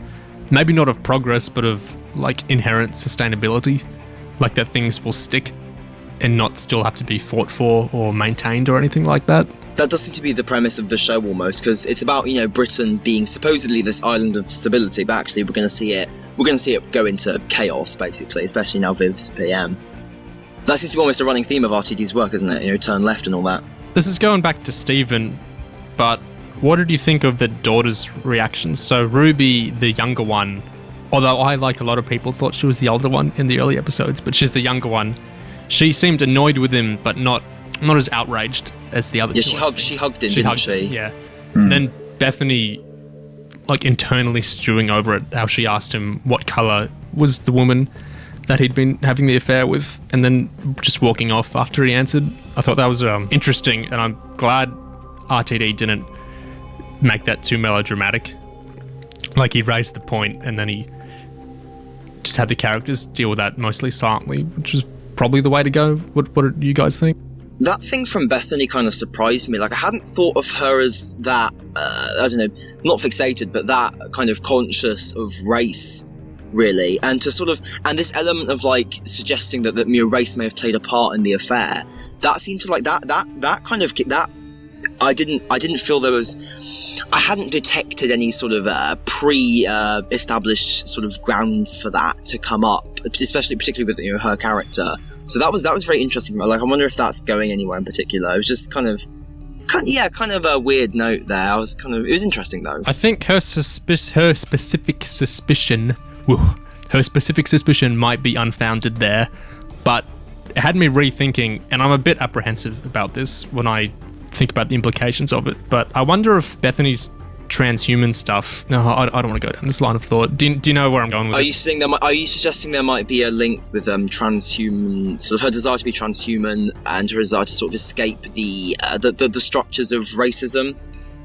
maybe not of progress, but of like inherent sustainability, like that things will stick and not still have to be fought for or maintained or anything like that. That does seem to be the premise of the show almost, because it's about, you know, Britain being supposedly this island of stability, but actually we're going to see it go into chaos, basically, especially now Viv's PM. That seems to be almost a running theme of r.t.d's work, isn't it? You know, turn left and all that. This is going back to Stephen, but what did you think of the daughter's reactions? So Ruby, the younger one, although I, like a lot of people, thought she was the older one in the early episodes, but she's the younger one. She seemed annoyed with him, but not as outraged as the other two. She hugged him, didn't she? Yeah. Then Bethany, like, internally stewing over it, how she asked him what colour was the woman that he'd been having the affair with, and then just walking off after he answered. I thought that was interesting, and I'm glad r.t.d didn't make that too melodramatic. Like, he raised the point, and then he just had the characters deal with that mostly silently, which is probably the way to go. What do you guys think? That thing from Bethany kind of surprised me. Like, I hadn't thought of her as that, I don't know, not fixated, but that kind of conscious of race, really. And to sort of, and this element of, like, suggesting that race may have played a part in the affair, that seemed to, like, that kind of, that, I didn't feel there was, I hadn't detected any sort of pre-established sort of grounds for that to come up, particularly with her character. So that was very interesting. Like, I wonder if that's going anywhere in particular. It was just kind of a weird note there. It was interesting though. I think her specific suspicion might be unfounded there, but it had me rethinking, and I'm a bit apprehensive about this when I think about the implications of it, but I wonder if Bethany's transhuman stuff... No, I don't want to go down this line of thought. Do you know where I'm going with this? Are you suggesting there might be a link with transhuman, sort of her desire to be transhuman and her desire to sort of escape the structures of racism?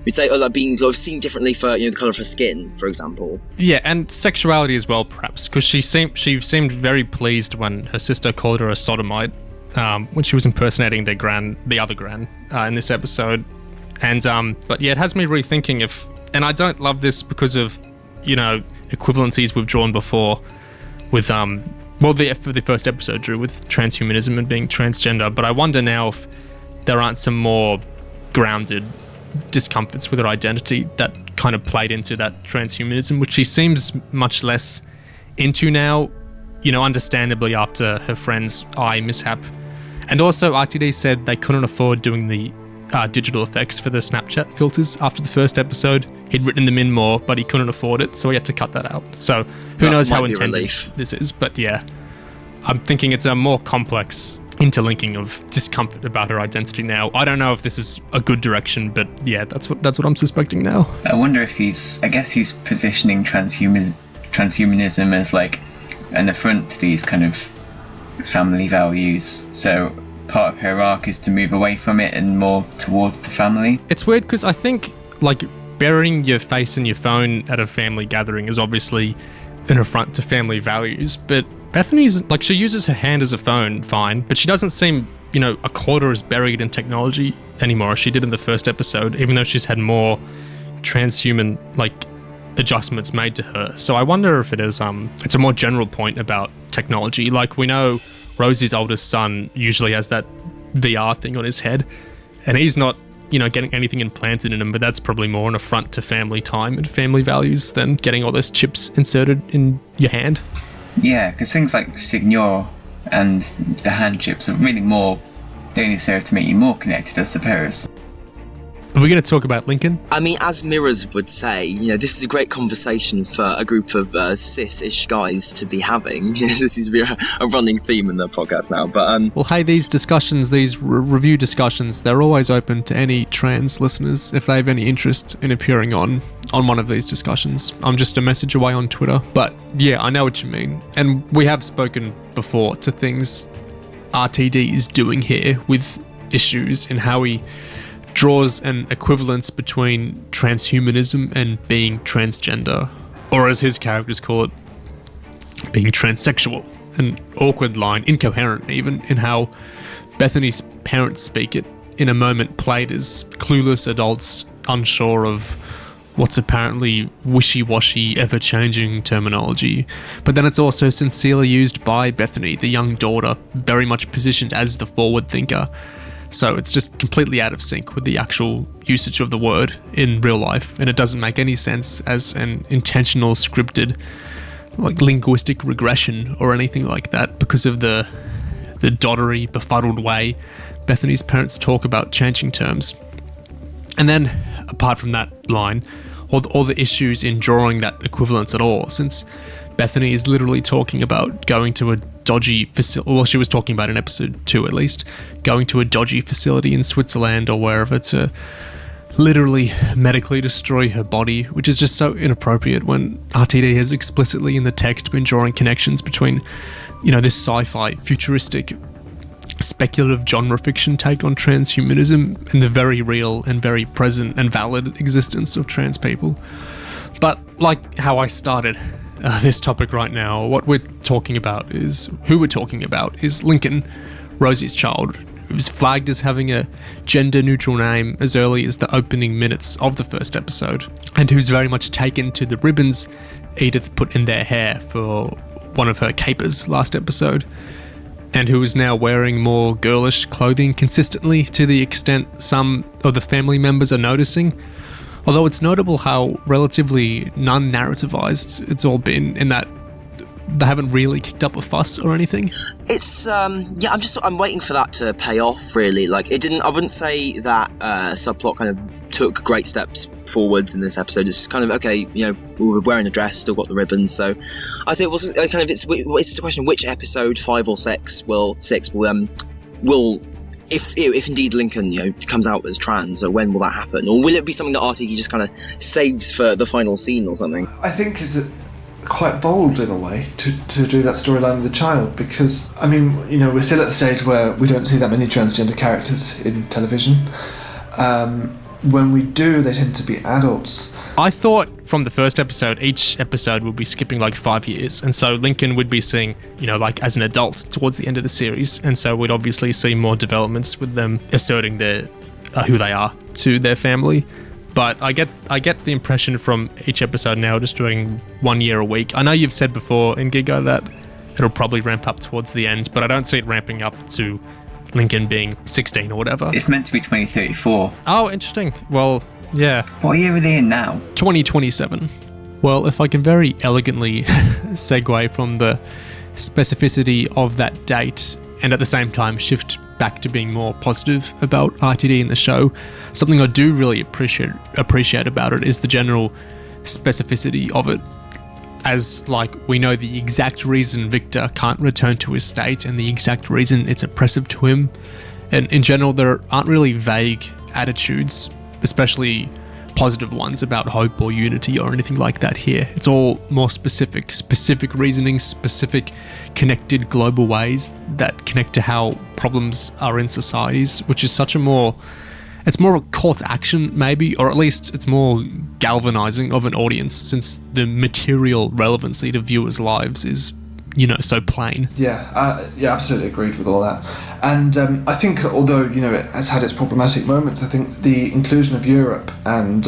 We'd say, like, being sort of seen differently for the colour of her skin, for example. Yeah, and sexuality as well, perhaps, because she seemed very pleased when her sister called her a sodomite when she was impersonating the other gran in this episode. And but yeah, it has me rethinking and I don't love this because of equivalencies we've drawn before with for the first episode, Drew, with transhumanism and being transgender. But I wonder now if there aren't some more grounded discomforts with her identity that kind of played into that transhumanism, which she seems much less into now, understandably after her friend's eye mishap. And also, r.t.d said they couldn't afford doing the digital effects for the Snapchat filters after the first episode. He'd written them in more, but he couldn't afford it, so he had to cut that out. So who knows how intended this is, but yeah, I'm thinking it's a more complex interlinking of discomfort about her identity now. I don't know if this is a good direction, but yeah, that's what I'm suspecting now. I wonder if he's positioning transhumanism as like an affront to these kind of family values. So part of her arc is to move away from it and more towards the family. It's weird because I think, like, burying your face in your phone at a family gathering is obviously an affront to family values, but Bethany's, like, she uses her hand as a phone, fine, but she doesn't seem, a quarter as buried in technology anymore as she did in the first episode, even though she's had more transhuman, like, adjustments made to her. So I wonder if it is, it's a more general point about technology. Like, we know Rosie's oldest son usually has that VR thing on his head, and he's not, getting anything implanted in him, but that's probably more an affront to family time and family values than getting all those chips inserted in your hand. Yeah, because things like Signor and the hand chips are really they only serve to make you more connected, I suppose. Are we going to talk about Lincoln? I mean, as Mirrors would say, this is a great conversation for a group of cis-ish guys to be having. This seems to be a running theme in the podcast now. But well, hey, these discussions, these review discussions, they're always open to any trans listeners if they have any interest in appearing on one of these discussions. I'm just a message away on Twitter. But yeah, I know what you mean. And we have spoken before to things r.t.d is doing here with issues in how he draws an equivalence between transhumanism and being transgender, or as his characters call it, being transsexual. An awkward line, incoherent even, in how Bethany's parents speak it, in a moment played as clueless adults unsure of what's apparently wishy-washy, ever-changing terminology. But then it's also sincerely used by Bethany, the young daughter, very much positioned as the forward thinker. So it's just completely out of sync with the actual usage of the word in real life, and it doesn't make any sense as an intentional, scripted, like, linguistic regression or anything like that, because of the doddery, befuddled way Bethany's parents talk about changing terms. And then, apart from that line, all the issues in drawing that equivalence at all, since Bethany is literally talking about going to a dodgy facility. Well, she was talking about in episode 2 at least, going to a dodgy facility in Switzerland or wherever to literally medically destroy her body, which is just so inappropriate when r.t.d has explicitly in the text been drawing connections between, this sci-fi, futuristic, speculative genre fiction take on transhumanism and the very real and very present and valid existence of trans people. But like how I started this topic right now, who we're talking about is Lincoln, Rosie's child, who was flagged as having a gender-neutral name as early as the opening minutes of the first episode, and who's very much taken to the ribbons Edith put in their hair for one of her capers last episode, and who is now wearing more girlish clothing consistently to the extent some of the family members are noticing. Although it's notable how relatively non-narrativized it's all been, in that they haven't really kicked up a fuss or anything. It's I'm waiting for that to pay off, really. Like, I wouldn't say that subplot kind of took great steps forwards in this episode. It's just kind of, okay, we were wearing a dress, still got the ribbons, so I say it wasn't kind of, it's just a question of which episode, 5 or 6 will if indeed Lincoln, comes out as trans, or when will that happen? Or will it be something that r.t.d just kind of saves for the final scene or something? I think it's quite bold in a way to do that storyline with the child, because, we're still at the stage where we don't see that many transgender characters in television. When we do, they tend to be adults. I thought from the first episode, each episode would be skipping like 5 years, and so Lincoln would be seeing, as an adult towards the end of the series, and so we'd obviously see more developments with them asserting who they are to their family. But I get the impression from each episode now, just doing 1 year a week. I know you've said before, Ingiga, that it'll probably ramp up towards the end, but I don't see it ramping up to Lincoln being 16 or whatever. It's meant to be 2034. Oh, interesting. Well, yeah. What year are they in now? 2027. Well, if I can very elegantly segue from the specificity of that date and at the same time shift back to being more positive about r.t.d in the show, something I do really appreciate about it is the general specificity of it. As, we know the exact reason Victor can't return to his state and the exact reason it's oppressive to him. And in general, there aren't really vague attitudes, especially positive ones about hope or unity or anything like that here. It's all more specific reasoning, specific connected global ways that connect to how problems are in societies, which is it's more a call to action, maybe, or at least it's more galvanizing of an audience, since the material relevancy to viewers' lives is, so plain. Yeah, absolutely agreed with all that. And I think, although, it has had its problematic moments, I think the inclusion of Europe and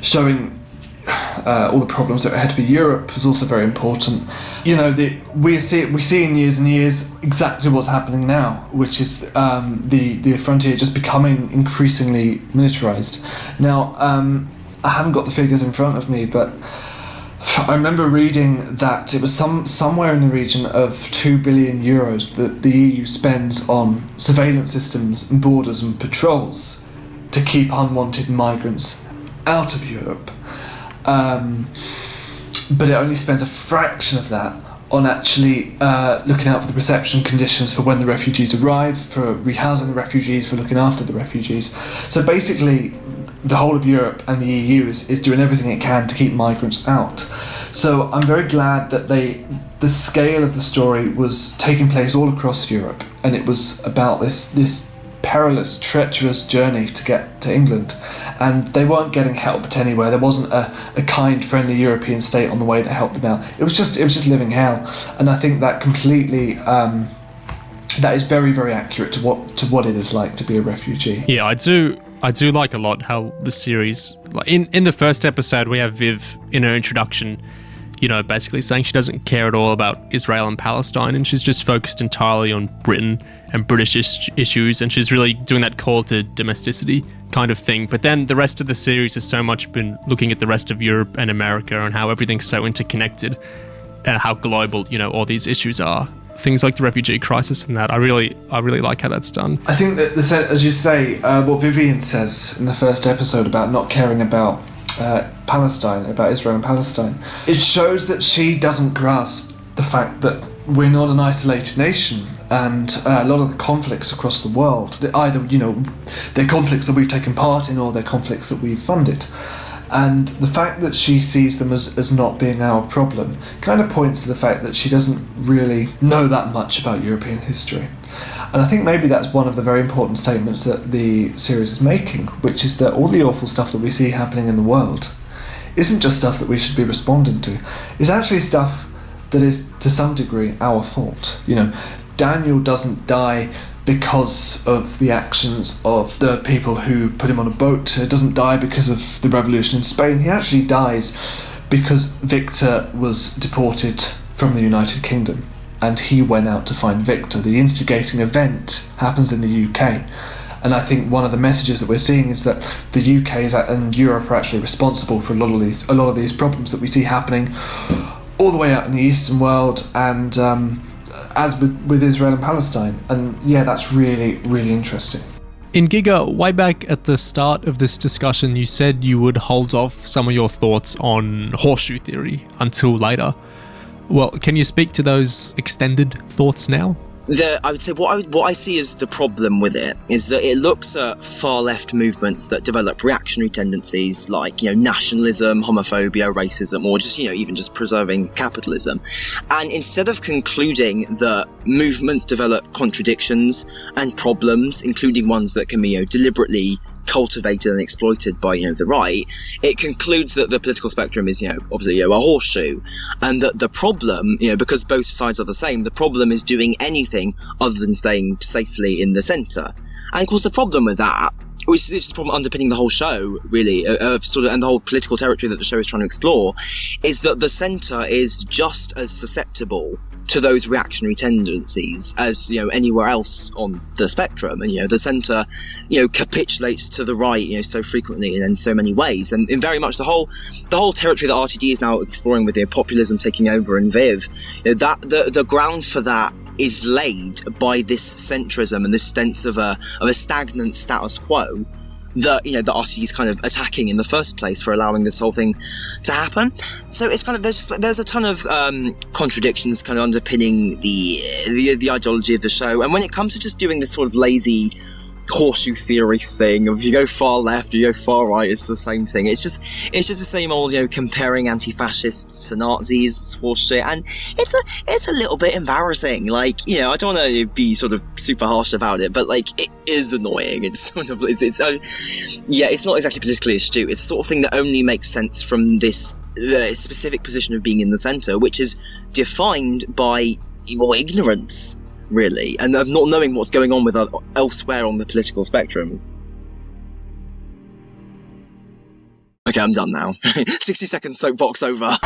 showing all the problems that are ahead for Europe is also very important. We see in years and years exactly what's happening now, which is the frontier just becoming increasingly militarized. Now, I haven't got the figures in front of me, but I remember reading that it was somewhere in the region of 2 billion euros that the EU spends on surveillance systems and borders and patrols to keep unwanted migrants out of Europe. But it only spends a fraction of that on actually looking out for the reception conditions for when the refugees arrive, for rehousing the refugees, for looking after the refugees. So basically, the whole of Europe and the EU is doing everything it can to keep migrants out. So I'm very glad that the scale of the story was taking place all across Europe, and it was about this perilous, treacherous journey to get to England, and they weren't getting helped anywhere. There wasn't a kind, friendly European state on the way that helped them out. It was just living hell, and I think that completely that is very, very accurate to what it is like to be a refugee. Yeah, I do like a lot how the series, in the first episode, we have Viv in her introduction, basically saying she doesn't care at all about Israel and Palestine, and she's just focused entirely on Britain and British issues, and she's really doing that call to domesticity kind of thing. But then the rest of the series has so much been looking at the rest of Europe and America and how everything's so interconnected and how global, all these issues are. Things like the refugee crisis and that. I really like how that's done. I think that, as you say, what Vivian says in the first episode about not caring about Palestine, about Israel and Palestine, it shows that she doesn't grasp the fact that we're not an isolated nation, and a lot of the conflicts across the world, either, they're conflicts that we've taken part in or they're conflicts that we've funded. And the fact that she sees them as not being our problem kind of points to the fact that she doesn't really know that much about European history. And I think maybe that's one of the very important statements that the series is making, which is that all the awful stuff that we see happening in the world isn't just stuff that we should be responding to. It's actually stuff that is, to some degree, our fault. Daniel doesn't die because of the actions of the people who put him on a boat. He doesn't die because of the revolution in Spain. He actually dies because Victor was deported from the United Kingdom, and he went out to find Victor. The instigating event happens in the UK. And I think one of the messages that we're seeing is that the UK and Europe are actually responsible for a lot of these problems that we see happening all the way out in the Eastern world, and as with Israel and Palestine. And yeah, that's really, really interesting. Ingiga, way back at the start of this discussion, you said you would hold off some of your thoughts on horseshoe theory until later. Well, can you speak to those extended thoughts now? I would say what I see as the problem with it is that it looks at far-left movements that develop reactionary tendencies like, nationalism, homophobia, racism, or just, even just preserving capitalism. And instead of concluding that movements develop contradictions and problems, including ones that can be, deliberately cultivated and exploited by, the right, it concludes that the political spectrum is, obviously, a horseshoe, and that the problem, because both sides are the same, the problem is doing anything other than staying safely in the centre. And of course the problem with that, which is the problem underpinning the whole show, really, and the whole political territory that the show is trying to explore, is that the centre is just as susceptible to those reactionary tendencies as, anywhere else on the spectrum. And, the centre, capitulates to the right, so frequently and in so many ways. And in very much the whole territory that r.t.d is now exploring with populism taking over and Viv, that the ground for that is laid by this centrism and this sense of a stagnant status quo that, that r.t.d is kind of attacking in the first place for allowing this whole thing to happen. So it's kind of, there's a ton of contradictions kind of underpinning the ideology of the show. And when it comes to just doing this sort of lazy horseshoe theory thing of you go far left or you go far right, it's the same thing. It's just the same old, comparing anti-fascists to Nazis horseshit, and it's a little bit embarrassing. I don't want to be sort of super harsh about it, but it is annoying. It's sort of it's not exactly politically astute. It's the sort of thing that only makes sense from this specific position of being in the centre, which is defined by ignorance, really, and of not knowing what's going on with elsewhere on the political spectrum. Okay, I'm done now. 60 seconds soapbox over.